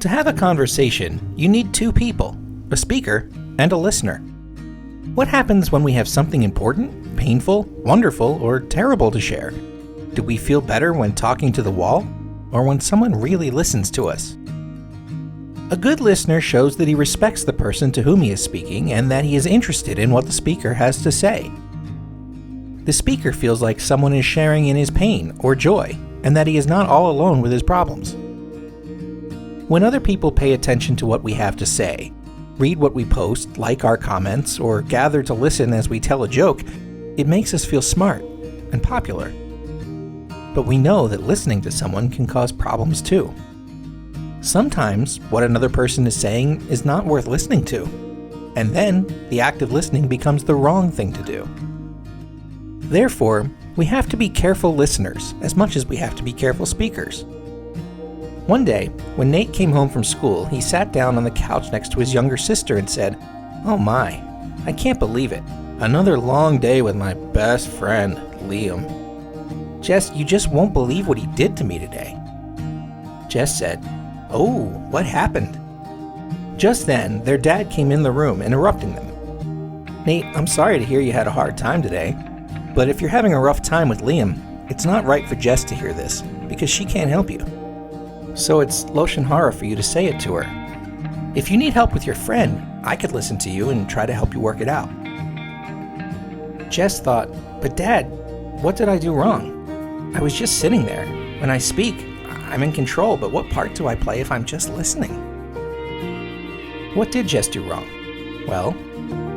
To have a conversation, you need two people, a speaker and a listener. What happens when we have something important, painful, wonderful, or terrible to share? Do we feel better when talking to the wall, or when someone really listens to us? A good listener shows that he respects the person to whom he is speaking and that he is interested in what the speaker has to say. The speaker feels like someone is sharing in his pain or joy, and that he is not all alone with his problems. When other people pay attention to what we have to say, read what we post, like our comments, or gather to listen as we tell a joke, it makes us feel smart and popular. But we know that listening to someone can cause problems too. Sometimes what another person is saying is not worth listening to, and then the act of listening becomes the wrong thing to do. Therefore, we have to be careful listeners as much as we have to be careful speakers. One day, when Nate came home from school, he sat down on the couch next to his younger sister and said, "Oh my, I can't believe it. Another long day with my best friend, Liam. Jess, you just won't believe what he did to me today." Jess said, "Oh, what happened?" Just then, their dad came in the room, interrupting them. "Nate, I'm sorry to hear you had a hard time today, but if you're having a rough time with Liam, it's not right for Jess to hear this, because she can't help you. So it's Loshen Harah for you to say it to her. If you need help with your friend, I could listen to you and try to help you work it out." Jess thought, "But Dad, what did I do wrong? I was just sitting there. When I speak, I'm in control, but what part do I play if I'm just listening?" What did Jess do wrong? Well,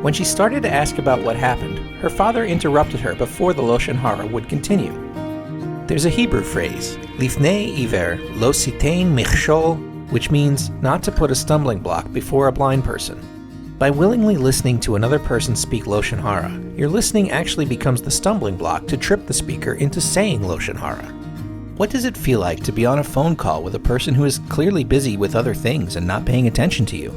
when she started to ask about what happened, her father interrupted her before the Loshen Harah would continue. There's a Hebrew phrase, Lifnei Iver lo sitein michshol, which means not to put a stumbling block before a blind person. By willingly listening to another person speak Loshen Harah, your listening actually becomes the stumbling block to trip the speaker into saying Loshen Harah. What does it feel like to be on a phone call with a person who is clearly busy with other things and not paying attention to you?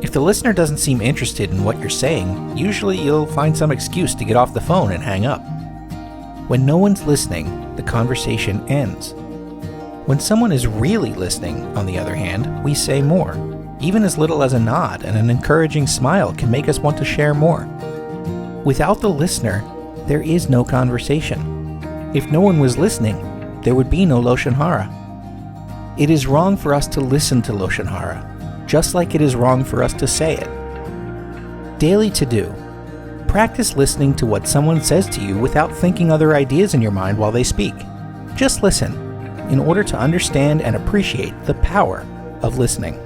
If the listener doesn't seem interested in what you're saying, usually you'll find some excuse to get off the phone and hang up. When no one's listening, the conversation ends. When someone is really listening, on the other hand, we say more. Even as little as a nod and an encouraging smile can make us want to share more. Without the listener, there is no conversation. If no one was listening, there would be no Loshen Harah. It is wrong for us to listen to Loshen Harah, just like it is wrong for us to say it. Daily to-do. Practice listening to what someone says to you without thinking other ideas in your mind while they speak. Just listen, in order to understand and appreciate the power of listening.